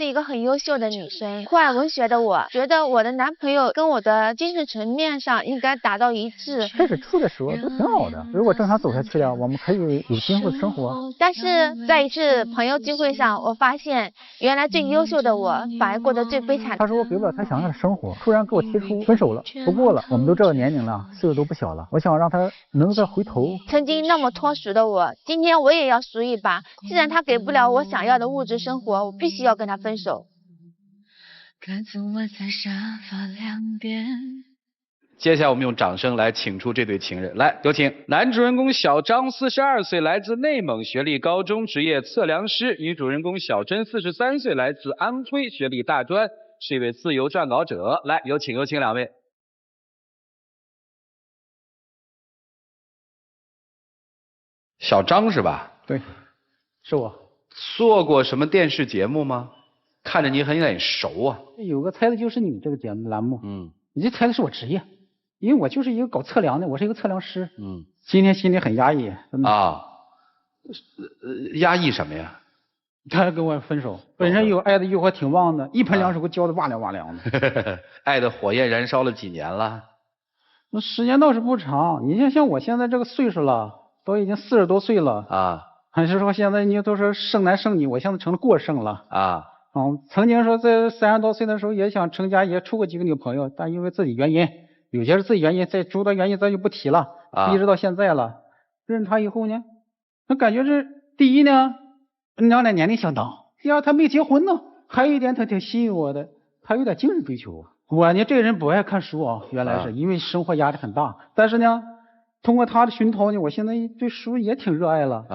是一个很优秀的女生，酷爱文学的我，觉得我的男朋友跟我的精神层面上应该达到一致。开始处的时候都挺好的，如果正常走下去了，我们可以有今后的生活。但是在一次朋友聚会上，我发现原来最优秀的我反而过得最悲惨。他说我给不了他想要的生活，突然给我提出分手了，不过了，我们都这个年龄了，岁数都不小了，我想让他能再回头。曾经那么脱俗的我，今天我也要俗一把。既然他给不了我想要的物质生活，我必须要跟他分手。鸽子窝在沙发两边。接下来我们用掌声来请出这对情人，来有请男主人公小张，42岁，来自内蒙，学历高中，职业测量师；女主人公小珍，43岁，来自安徽，学历大专，是一位自由撰稿者。来有请两位。小张是吧？对，是我。做过什么电视节目吗？看着你很有点熟啊。有个猜的就是你这个节目栏目，你这猜的是我职业，因为我就是一个搞测量的，我是一个测量师。今天心里很压抑啊。压抑什么呀？他跟我分手，本身有爱的欲火挺旺的，一盆凉水给我浇的哇凉哇凉的。爱的火焰燃烧了几年了？那时间倒是不长，你像我现在这个岁数了，都已经40多岁了啊。还是说现在你都说剩男剩女，我现在成了过剩了啊。曾经说在30多岁的时候也想成家，也处过几个女朋友，但因为自己原因，有些是自己原因，再诸多原因咱就不提了，一直到现在了。认他以后呢，那感觉是第一呢，俺俩年龄相当；第二，他没结婚呢。还有一点他挺吸引我的，他有点精神追求。我呢这个人不爱看书啊，原来是因为生活压力很大，但是呢，通过他的熏陶呢，我现在对书也挺热爱了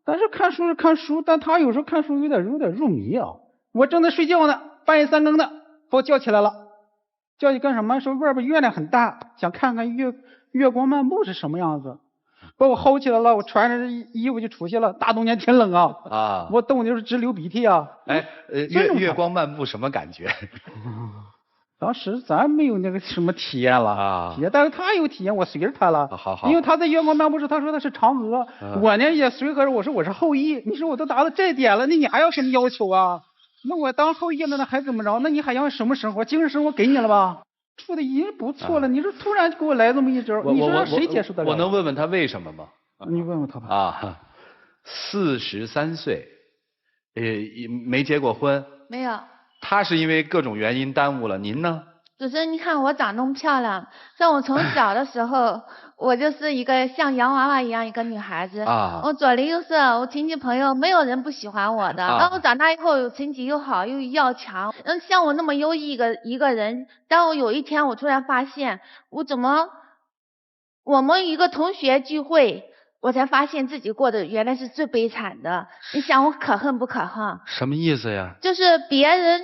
但是看书是看书，但他有时候看书有点入迷啊。我正在睡觉呢，半夜3更的把我叫起来了，叫你干什么？说外边月亮很大，想看看月光漫步是什么样子，把我薅起来了。我穿着衣服就出去了，大冬天挺冷我冻的就是直流鼻涕啊。月光漫步什么感觉？当时咱没有那个什么体验了但是他有体验，我随着他了。好。因为他在月光漫步时，他说他是嫦娥，我呢也随和着，我说我是后羿。你说我都达到这点了，那你还要什么要求啊？那我当后羿了，那还怎么着？那你还要什么生活？精神生活给你了吧？处的已经不错了，你说突然给我来这么一招，你说让谁接受得了？我能问问他为什么吗？你问问他吧。43岁，没结过婚？没有。他是因为各种原因耽误了，您呢？主持人，你看我长那么漂亮，像我从小的时候，我就是一个像洋娃娃一样一个女孩子我左邻右舍，我亲戚朋友没有人不喜欢我的。然后我长大以后，成绩又好又要强，像我那么优异一个人，但我有一天我突然发现，我们一个同学聚会，我才发现自己过得原来是最悲惨的。你想我可恨不可恨？什么意思呀？就是别人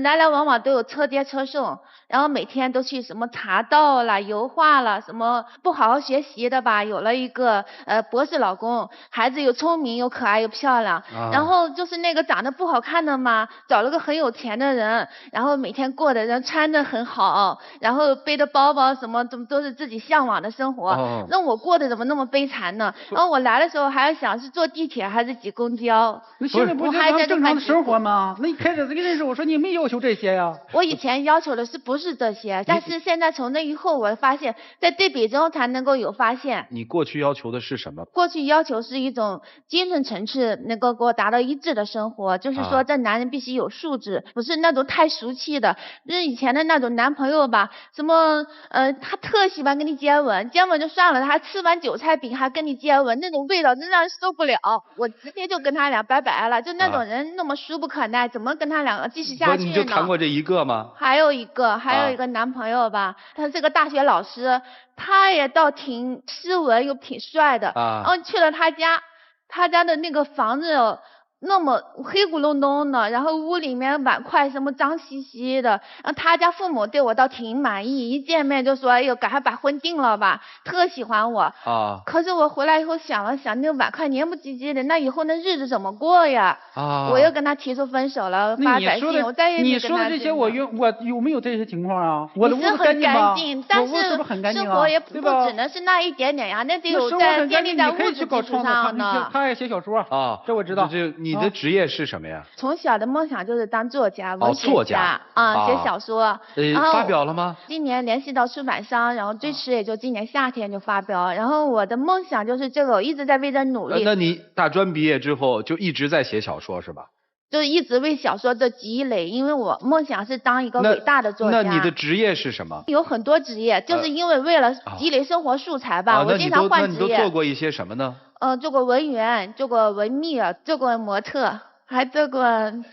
来来往往都有车接车送，然后每天都去什么茶道啦、油画啦，什么不好好学习的吧，有了一个博士老公，孩子又聪明又可爱又漂亮然后就是那个长得不好看的嘛，找了个很有钱的人，然后每天过的人穿得很好，然后背的包包什么都是自己向往的生活那我过得怎么那么悲惨呢？然后我来的时候还要想是坐地铁还是挤公交。那现在不是正常的生活吗？那你开始这个认识，我说你没要求这些呀。我以前要求的不是这些，但是现在从那以后，我发现在对比中才能够有发现。你过去要求的是什么？过去要求是一种精神层次能够给我达到一致的生活，就是说这男人必须有素质，不是那种太俗气的。就是以前的那种男朋友吧，什么他特喜欢跟你接吻，接吻就算了，他还吃完韭菜饼还跟你接吻，那种味道真让人受不了。我直接就跟他俩拜拜了，就那种人那么俗不可耐，怎么跟他两个继续下去呢？你就谈过这一个吗？还有一个男朋友吧，他是个大学老师，他也倒挺斯文又挺帅的然后去了他家的那个房子那么黑咕隆咚的，然后屋里面碗筷什么脏兮兮的，然后他家父母对我倒挺满意，一见面就说哎呦赶快把婚定了吧，特喜欢我可是我回来以后想了想，那个碗筷黏不唧唧的，那以后那日子怎么过呀我又跟他提出分手了，发短信我再也没跟他你说的这些我有没有这些情况啊？我的屋子很干净，但是生活也不只能是那一点点呀，那得有在建立在物质基础上呢。他爱写小说这我知道。你的职业是什么呀？从小的梦想就是当作家、文学作家写小说。发表了吗？今年联系到出版商，然后最迟也就今年夏天就发表。然后我的梦想就是这个，我一直在为这努力。那你大专毕业之后就一直在写小说是吧？就一直为小说的积累，因为我梦想是当一个伟大的作家。那你的职业是什么？有很多职业，就是因为为了积累生活素材吧，我经常换职业。那你都做过一些什么呢？做过文员，做过文秘，做过模特，还做过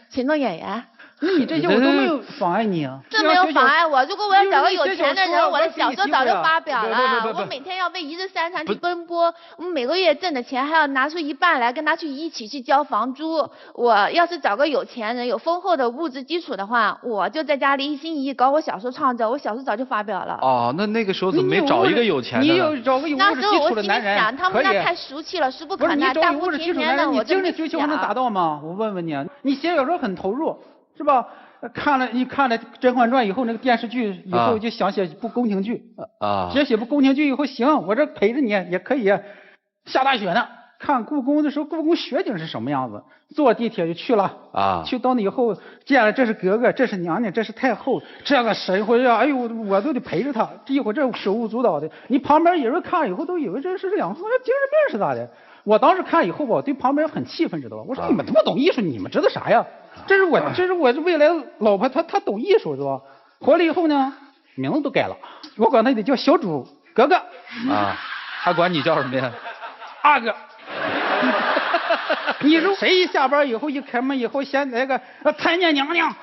群众演员。你这些我都没有妨碍你啊。这没有妨碍我。如果我要找个有钱的人，我的小说早就发表了。我每天要为一日三餐去奔波，我每个月挣的钱还要拿出一半来跟他一起去交房租。我要是找个有钱人，有丰厚的物质基础的话，我就在家里一心一意搞我小说创作，我小说早就发表了。那个时候怎么没找一个有钱的？你有找个有物质基础的男人，那时候我心里想，他们那太俗气了，俗不可耐，大不腹便便的，我精神追求还能达到吗？我问问你，你写小说很投入。是吧？你看了《甄嬛传》以后，那个电视剧以后就想写部宫廷剧写部宫廷剧以后，行，我这陪着你也可以。下大雪呢，看故宫的时候，故宫雪景是什么样子？坐地铁就去了去到那以后见了，这是格格，这是娘娘，这是太后，这个神魂呀，哎呦，我都得陪着他。这一会儿这手舞足蹈的，你旁边有人看了以后都以为这是两个精神病是咋的？我当时看以后吧，我对旁边人很气愤，知道吧？我说你们他妈懂艺术，你们知道啥呀？这是我未来老婆，她懂艺术是吧？回来以后呢，名字都改了，我管她得叫小主格格他管你叫什么呀？阿哥。你说谁一下班以后一开门以后先来个参见娘娘？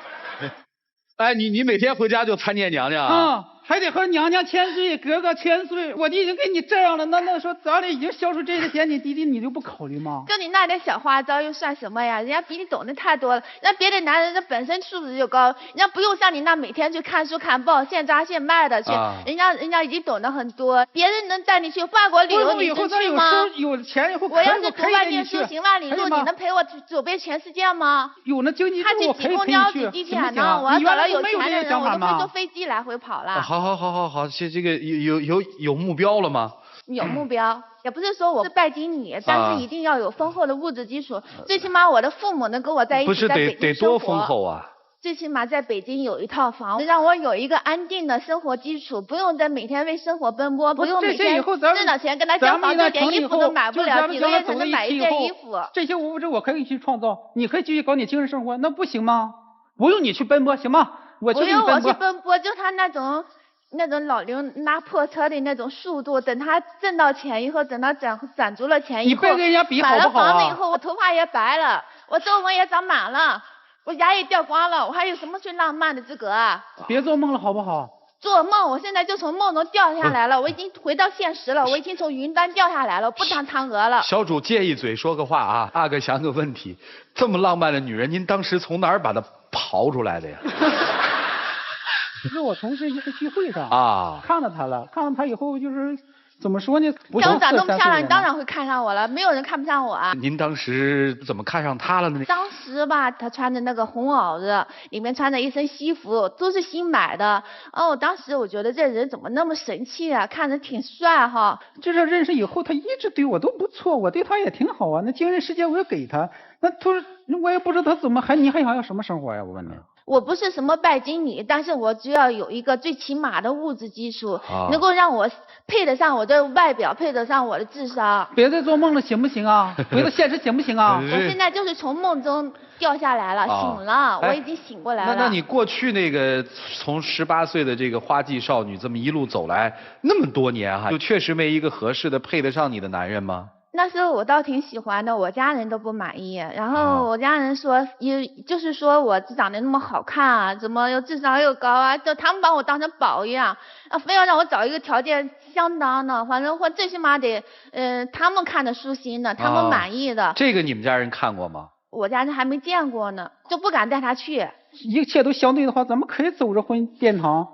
哎，你每天回家就参见娘娘还得和娘娘千岁，格格千岁。我已经给你这样了，那说咱俩已经消除这些点点滴滴，你就不考虑吗？就你那点小花招又算什么呀？人家比你懂得太多了，人家别的男人的本身素质就高，人家不用像你那每天去看书看报，现扎现卖的去，人家已经懂得很多。别人能带你去法国旅游，你能去吗？有钱以后，我要是读万卷书行万里路，你能陪我走遍全世界吗？有那经济他去挤公交挤地铁呢，我要找到有钱的人，我都不坐飞机来回跑了。好，这个有目标了吗？有目标，也不是说我是拜金女，但是一定要有丰厚的物质基础，最起码我的父母能跟我在一起，在北京生活。不是得多丰厚啊？最起码在北京有一套房，让我有一个安定的生活基础，不用再每天为生活奔波，不用每天挣到钱跟他交房租，连衣服都买不了，几个月才能买一件衣服。这些物质我可以去创造，你可以继续搞你精神生活，那不行吗？不用你去奔波，行吗？不用我去奔波，就他那种老刘拉破车的那种速度，等他挣到钱以后，等他攒足了钱以后，你别跟人家比好不好买了房子以后，我头发也白了，我皱纹也长满了，我牙也掉光了，我还有什么最浪漫的资格啊？别做梦了好不好？做梦，我现在就从梦中掉下来了，我已经回到现实了，我已经从云端掉下来了，不当嫦娥了。小主借一嘴说个话啊，阿哥想个问题，这么浪漫的女人，您当时从哪儿把她刨出来的呀？是我从事一个聚会上看到她了，看到她以后就是怎么说呢？像我长这么漂亮，你当然会看上我了，没有人看不上我啊。您当时怎么看上她了呢？当时吧，她穿着那个红袄子，里面穿着一身西服，都是新买的。当时我觉得这人怎么那么神气啊，看着挺帅哈。这认识以后，他一直对我都不错，我对他也挺好啊。那精神世界我也给他，那我也不知道他怎么你还想要什么生活呀？我问你。我不是什么拜金女，但是我只要有一个最起码的物质基础，能够让我配得上我的外表，配得上我的智商。别再做梦了，行不行啊？回到现实行不行啊？我现在就是从梦中掉下来了，醒了，我已经醒过来了。那你过去那个从18岁的这个花季少女，这么一路走来那么多年哈，就确实没一个合适的配得上你的男人吗？那时候我倒挺喜欢的，我家人都不满意，然后我家人说，就是说我长得那么好看啊，怎么又智商又高啊，就他们把我当成宝一样，非要让我找一个条件相当的，反正或最起码得，他们看着舒心的，他们满意的。这个你们家人看过吗？我家人还没见过呢，就不敢带他去。一切都相对的话，咱们可以走着婚殿堂。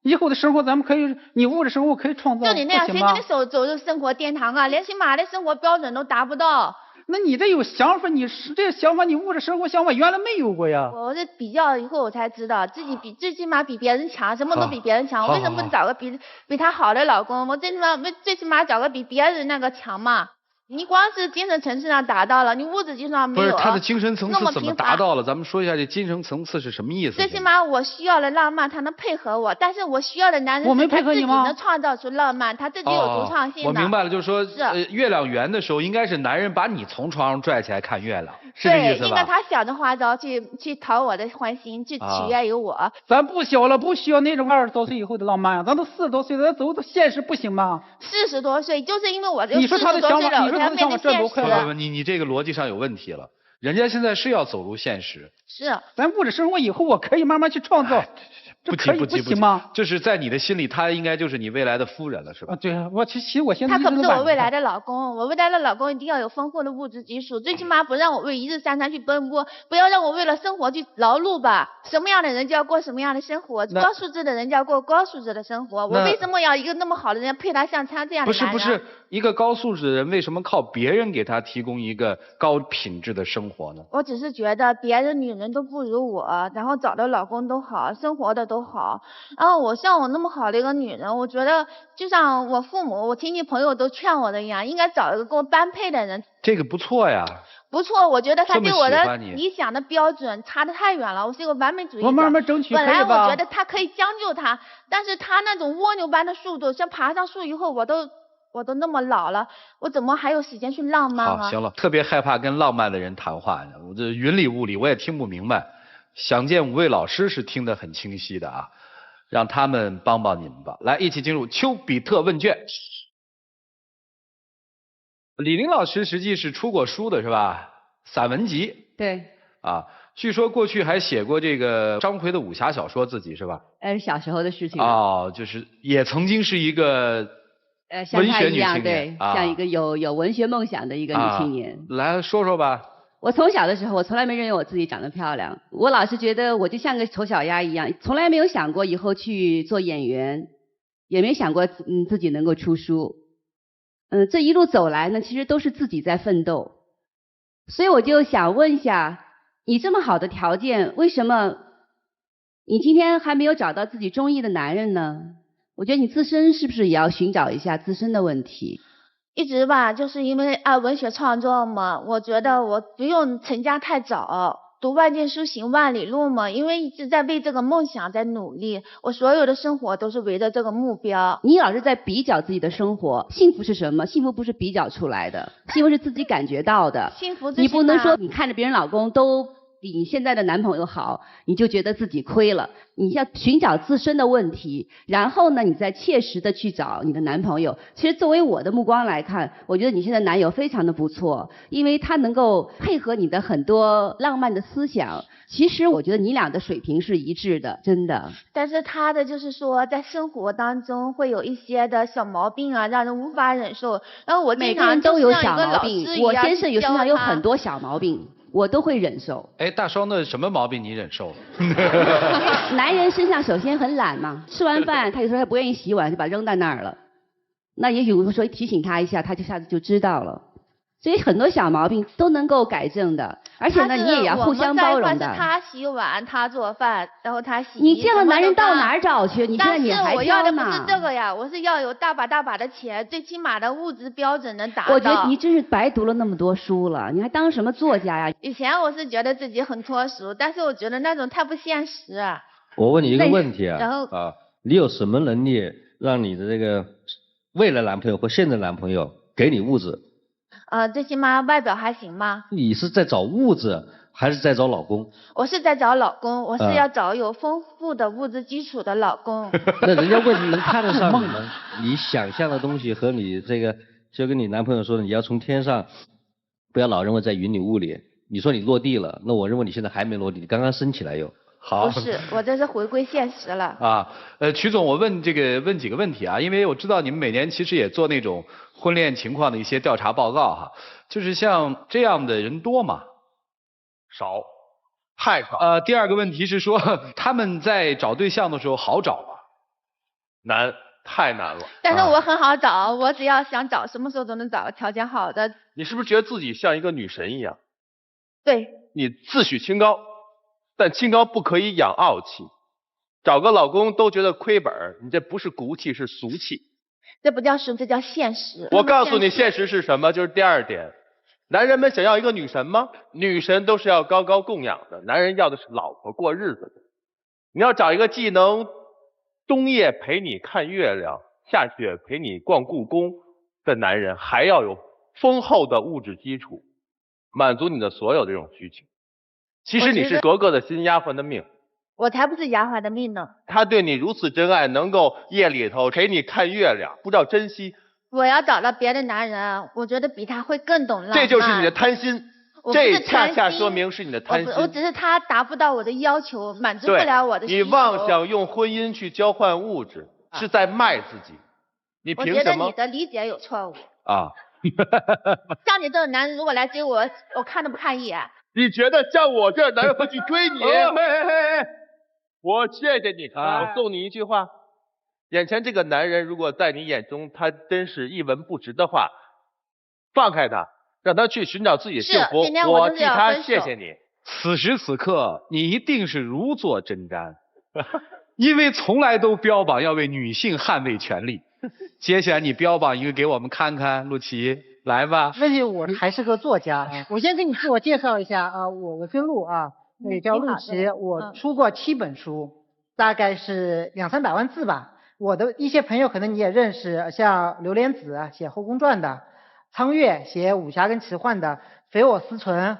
以后的生活咱们可以，你物质生活可以创造，就你那样，谁跟你走入生活殿堂啊？连起码的生活标准都达不到。那你这有想法，你这想法，你物质生活想法原来没有过呀。我是比较以后我才知道，自己最起码比别人强，什么都比别人强。我为什么不找个比他好的老公？我最起码找个比别人那个强嘛。你光是精神层次上达到了，你物质基础上没有。不是他的精神层次怎么达到了？咱们说一下这精神层次是什么意思？最起码我需要的浪漫，他能配合我，但是我需要的男人，我没配合你吗？他自己能创造出浪漫，他自己有独创性的。我明白了，就是说，月亮圆的时候，应该是男人把你从床上拽起来看月亮，是这意思吧？对，应该他想着花招去讨我的欢心，去取悦于我。咱不小了，不需要那种20多岁以后的浪漫啊，咱都40多岁了，咱走到现实不行吗？40多岁，就是因为我就40多岁了，我才面对现实。你这个逻辑上有问题了，人家现在是要走入现实。是，咱物质生活以后，我可以慢慢去创造。不行吗？就是在你的心里，她应该就是你未来的夫人了，是吧？对啊，其实我现在他可不是我未来的老公，我未来的老公一定要有丰富的物质基础，最起码不让我为一日三餐去奔波，不要让我为了生活去劳碌吧。什么样的人就要过什么样的生活，高素质的人就要过高素质的生活。我为什么要一个那么好的人配他像他这样的男人？不是，一个高素质的人为什么靠别人给他提供一个高品质的生活呢？我只是觉得别的女人都不如我，然后找的老公都好，生活的都好。然后我像我那么好的一个女人，我觉得就像我父母、我亲戚朋友都劝我的一样，应该找一个跟我般配的人。这个不错呀。不错，我觉得他对我的理想的标准差得太远了。我是一个完美主义者。我慢慢争取。本来我觉得他可以将就他，但是他那种蜗牛般的速度，像爬上树以后，我都那么老了，我怎么还有时间去浪漫啊？好，行了，特别害怕跟浪漫的人谈话，我这云里雾里我也听不明白。想见5位老师是听得很清晰的啊。让他们帮帮你们吧。来，一起进入丘比特问卷。李玲老师实际是出过书的是吧？散文集。对。啊，据说过去还写过这个章回的武侠小说，自己是吧？小时候的事情。哦，就是也曾经是一个文学女青年，对，像一个有文学梦想的一个女青年。来说说吧。我从小的时候，我从来没认为我自己长得漂亮，我老是觉得我就像个丑小鸭一样，从来没有想过以后去做演员，也没想过自己能够出书。这一路走来呢，其实都是自己在奋斗。所以我就想问一下，你这么好的条件，为什么你今天还没有找到自己中意的男人呢？我觉得你自身是不是也要寻找一下自身的问题？一直吧，就是因为爱文学创作嘛，我觉得我不用成家太早，读万卷书行万里路嘛，因为一直在为这个梦想在努力，我所有的生活都是围着这个目标。你老是在比较自己的生活，幸福是什么？幸福不是比较出来的，幸福是自己感觉到的。幸福你不能说你看着别人老公都比你现在的男朋友好，你就觉得自己亏了。你要寻找自身的问题，然后呢，你再切实的去找你的男朋友。其实作为我的目光来看，我觉得你现在男友非常的不错，因为他能够配合你的很多浪漫的思想。其实我觉得你俩的水平是一致的，真的。但是他的就是说，在生活当中会有一些的小毛病啊，让人无法忍受。然后我每个人都有小毛病，我先生身上有很多小毛病。我都会忍受。哎，大双的什么毛病你忍受？男人身上首先很懒嘛，吃完饭他有时候还不愿意洗碗，就把扔在那儿了。那也许我说提醒他一下，他就下次就知道了。所以很多小毛病都能够改正的，而且呢，你也要互相包容的。是他洗碗，他做饭，然后他洗。你这样的男人到哪儿找去？你现在你还挑呢？但是我要的不是这个呀，我是要有大把大把的钱，最起码的物质标准能达到。我觉得你真是白读了那么多书了，你还当什么作家呀？以前我是觉得自己很脱俗，但是我觉得那种太不现实。我问你一个问题啊，然后你有什么能力让你的这个未来男朋友或现在男朋友给你物质？最起码外表还行吗？你是在找物质还是在找老公？我是在找老公，我是要找有丰富的物质基础的老公。那人家为什么能看得上你呢？你想象的东西和你这个，就跟你男朋友说的，你要从天上，不要老认为在云里雾里。你说你落地了，那我认为你现在还没落地，你刚刚升起来又。好，不是，我这是回归现实了。啊，曲总，我问几个问题啊，因为我知道你们每年其实也做那种婚恋情况的一些调查报告哈，就是像这样的人多吗？少，太少。第二个问题是说他们在找对象的时候好找吗？难，太难了。但是我很好找，我只要想找，什么时候都能找个条件好的。你是不是觉得自己像一个女神一样？对。你自诩清高。但清高不可以养傲气，找个老公都觉得亏本，你这不是骨气是俗气。这不叫实，这叫现实。我告诉你，现实是什么？就是第二点。男人们想要一个女神吗？女神都是要高高供养的，男人要的是老婆过日子的。你要找一个既能冬夜陪你看月亮，夏雪陪你逛故宫的男人，还要有丰厚的物质基础，满足你的所有这种需求。其实你是格格的新丫鬟的命。我才不是丫鬟的命呢。他对你如此真爱，能够夜里头陪你看月亮，不知道珍惜。我要找到别的男人，我觉得比他会更懂浪漫。这就是你的贪心，这恰恰说明是你的贪心。我只是他达不到我的要求，满足不了我的需求。你妄想用婚姻去交换物质，是在卖自己。你凭什么？我觉得你的理解有错误啊！像你这种男人，如果来追我，我看都不看一眼。你觉得像我这男人会去追你？我谢谢你，我送你一句话。眼前这个男人，如果在你眼中他真是一文不值的话，放开他，让他去寻找自己的幸福。我替他谢谢你。此时此刻，你一定是如坐针毡，因为从来都标榜要为女性捍卫权利。接下来你标榜一个给我们看看，陆琪，来吧。问题我还是个作家，我先给你自我介绍一下啊，我姓陆啊，也叫陆琪，我出过7本书，大概是200-300万字吧。我的一些朋友可能你也认识，像刘莲子写《后宫传》的，苍月写武侠跟奇幻的，肥我思纯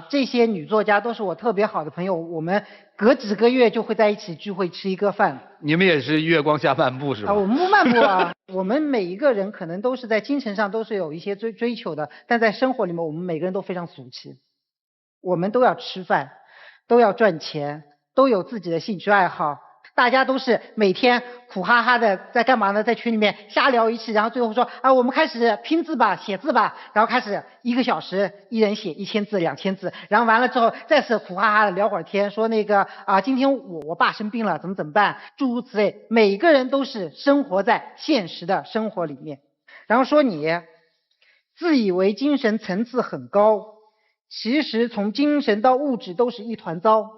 这些女作家都是我特别好的朋友，我们隔几个月就会在一起聚会吃一个饭。你们也是月光下漫步是吧？我们不漫步啊，我们每一个人可能都是在精神上都是有一些追求的，但在生活里面我们每个人都非常俗气，我们都要吃饭，都要赚钱，都有自己的兴趣爱好。大家都是每天苦哈哈的在干嘛呢？在群里面瞎聊一气，然后最后说我们开始拼字吧，写字吧，然后开始1个小时，一人写1000字、2000字，然后完了之后再是苦哈哈的聊会儿天，说那个今天我爸生病了，怎么办？诸如此类，每个人都是生活在现实的生活里面。然后说你自以为精神层次很高，其实从精神到物质都是一团糟。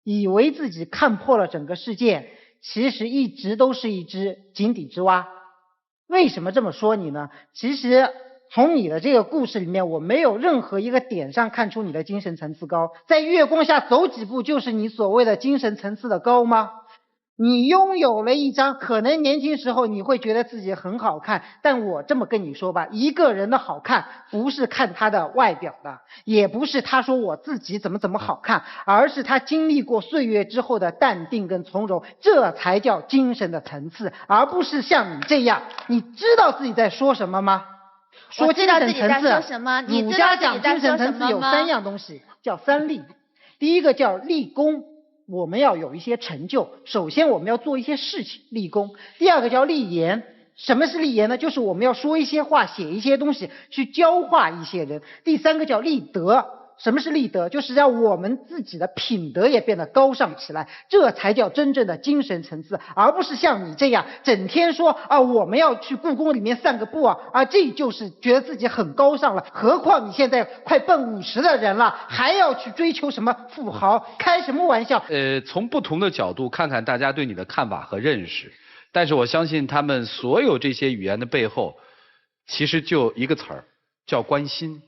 以为自己看破了整个世界，其实一直都是一只井底之蛙。为什么这么说你呢？其实从你的这个故事里面，我没有任何一个点上看出你的精神层次高。在月光下走几步就是你所谓的精神层次的高吗？你拥有了一张，可能年轻时候你会觉得自己很好看，但我这么跟你说吧，一个人的好看不是看他的外表的，也不是他说我自己怎么好看，而是他经历过岁月之后的淡定跟从容，这才叫精神的层次，而不是像你这样。你知道自己在说什么吗？说精神层次，儒家讲精神层次有3样东西，叫3立。第一个叫立功，我们要有一些成就，首先我们要做一些事情立功。第二个叫立言，什么是立言呢？就是我们要说一些话，写一些东西，去教化一些人。第3个叫立德，什么是立德？就是让我们自己的品德也变得高尚起来，这才叫真正的精神层次，而不是像你这样整天说我们要去故宫里面散个步这就是觉得自己很高尚了。何况你现在快奔50的人了，还要去追求什么富豪，开什么玩笑？从不同的角度看看大家对你的看法和认识，但是我相信他们所有这些语言的背后，其实就一个词儿，叫关心。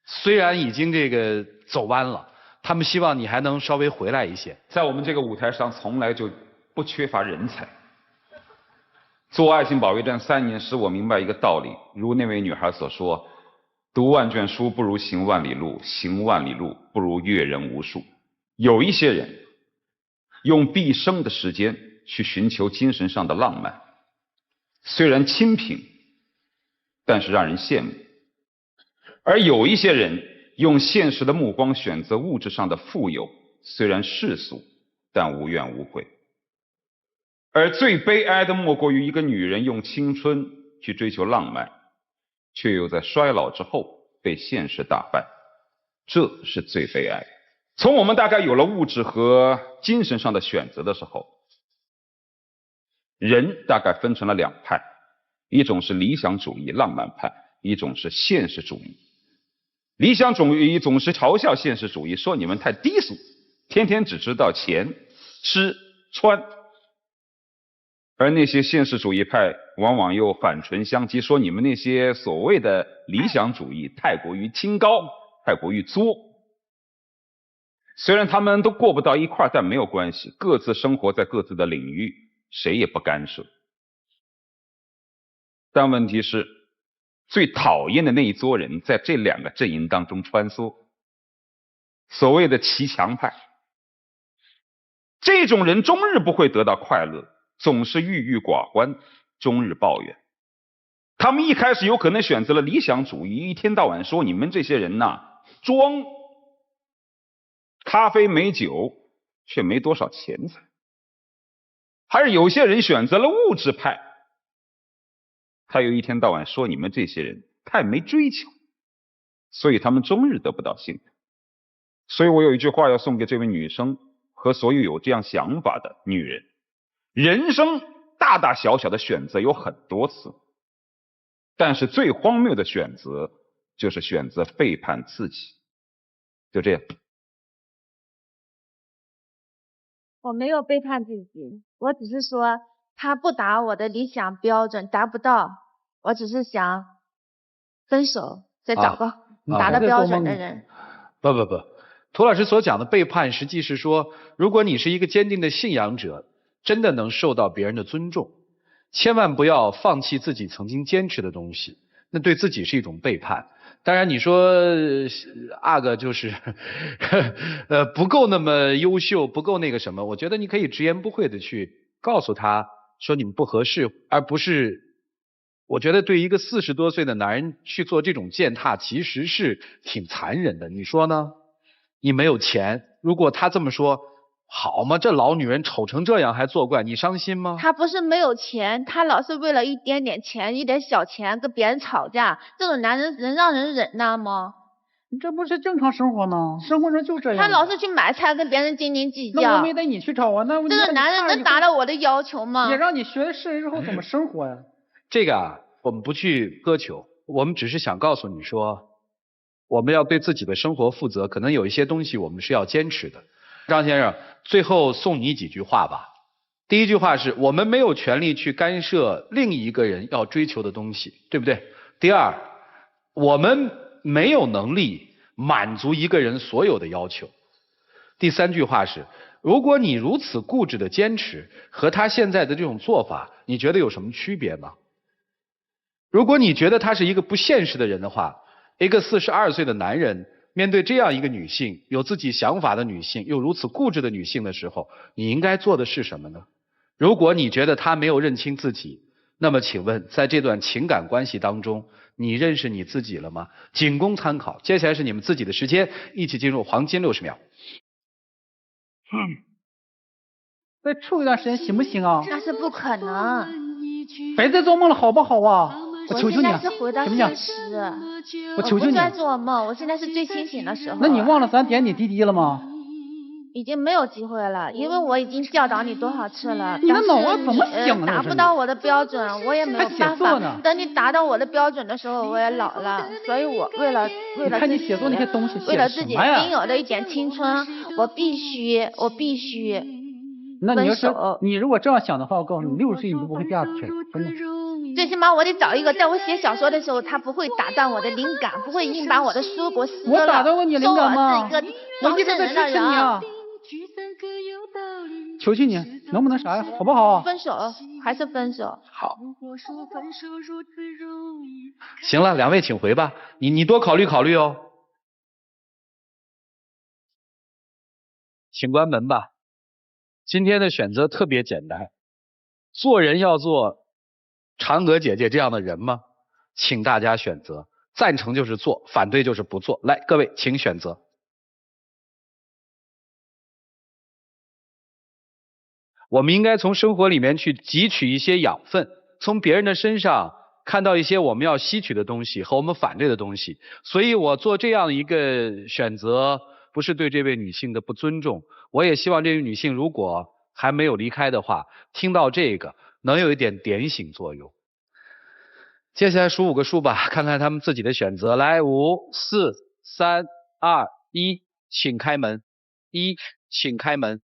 虽然已经这个走弯了，他们希望你还能稍微回来一些。在我们这个舞台上，从来就不缺乏人才。做爱情保卫战3年，使我明白一个道理，如那位女孩所说，读万卷书不如行万里路，行万里路不如阅人无数。有一些人用毕生的时间去寻求精神上的浪漫，虽然清贫，但是让人羡慕。而有一些人用现实的目光选择物质上的富有，虽然世俗，但无怨无悔。而最悲哀的莫过于一个女人用青春去追求浪漫，却又在衰老之后被现实打败，这是最悲哀。从我们大概有了物质和精神上的选择的时候，人大概分成了2派，一种是理想主义浪漫派，一种是现实主义。理想主义总是嘲笑现实主义，说你们太低俗，天天只知道钱、吃、穿。而那些现实主义派往往又反唇相讥，说你们那些所谓的理想主义太过于清高，太过于作。虽然他们都过不到一块儿，但没有关系，各自生活在各自的领域，谁也不干涉。但问题是，最讨厌的那一撮人在这两个阵营当中穿梭，所谓的骑墙派。这种人终日不会得到快乐，总是郁郁寡欢，终日抱怨。他们一开始有可能选择了理想主义，一天到晚说你们这些人呐，装咖啡没酒，却没多少钱财。还是有些人选择了物质派，他又一天到晚说你们这些人太没追求，所以他们终日得不到幸福。所以我有一句话要送给这位女生和所有有这样想法的女人：人生大大小小的选择有很多次，但是最荒谬的选择就是选择背叛自己。就这样。我没有背叛自己，我只是说他不达我的理想标准，达不到，我只是想分手，再找个达到标准的人。不，涂老师所讲的背叛，实际是说，如果你是一个坚定的信仰者，真的能受到别人的尊重，千万不要放弃自己曾经坚持的东西，那对自己是一种背叛。当然你说阿哥就是不够那么优秀，不够那个什么，我觉得你可以直言不讳的去告诉他说你们不合适，而不是，我觉得对一个40多岁的男人去做这种践踏其实是挺残忍的，你说呢？你没有钱，如果他这么说，好嘛，这老女人丑成这样还作怪，你伤心吗？他不是没有钱，他老是为了一点点钱，一点小钱跟别人吵架，这种男人能让人忍耐吗？你这不是正常生活吗？生活中就这样。他老是去买菜跟别人斤斤计较。那我没带你去找啊，那这个男人能达到我的要求吗？也让你学了事之后怎么生活呀？这个啊，我们不去苛求，我们只是想告诉你说，我们要对自己的生活负责，可能有一些东西我们是要坚持的。张先生，最后送你几句话吧。第一句话是我们没有权利去干涉另一个人要追求的东西，对不对？第二，我们没有能力满足一个人所有的要求。第三句话是，如果你如此固执的坚持，和他现在的这种做法，你觉得有什么区别吗？如果你觉得他是一个不现实的人的话，一个42岁的男人面对这样一个女性，有自己想法的女性，又如此固执的女性的时候，你应该做的是什么呢？如果你觉得她没有认清自己，那么请问在这段情感关系当中，你认识你自己了吗？仅供参考。接下来是你们自己的时间，一起进入黄金60秒。再处一段时间行不行啊？那是不可能。别再做梦了，好不好啊？我求求你，我现在是回到现实。我求求你。我不在做梦，我现在是最清醒的时候。那你忘了咱点你滴滴了吗？已经没有机会了，因为我已经教导你多少次了。你的脑啊怎么想的？达不到我的标准，我也没有办法。等你达到我的标准的时候，我也老了，所以我为了看你写作那些东西，为了自己应有的一点青春，我必须。那你要是你如果这样想的话，我告诉你，60岁你都不会第二次去，真的。最起码我得找一个，在我写小说的时候，他不会打断我的灵感，不会硬把我的书给我撕了。我打断过你灵感吗？我一直在支持你啊！求求你，能不能啥呀？好不好？分手，还是分手？好。行了，两位请回吧，你多考虑考虑哦。请关门吧。今天的选择特别简单，做人要做嫦娥姐姐这样的人吗？请大家选择，赞成就是做，反对就是不做。来，各位请选择。我们应该从生活里面去汲取一些养分，从别人的身上看到一些我们要吸取的东西和我们反对的东西。所以我做这样一个选择，不是对这位女性的不尊重，我也希望这位女性如果还没有离开的话，听到这个能有一点点醒作用。接下来数5个数吧，看看他们自己的选择。来，5、4、3、2、1，请开门。1，请开门。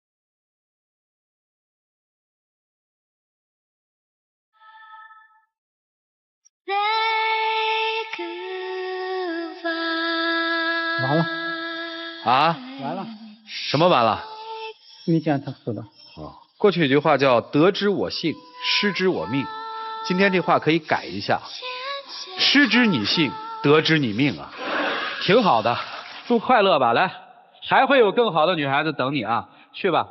完了。啊？完了。什么完了？遇见他死的。过去有句话叫得之我幸，失之我命。今天这话可以改一下，失之你幸，得之你命啊，挺好的。祝快乐吧，来，还会有更好的女孩子等你啊，去吧。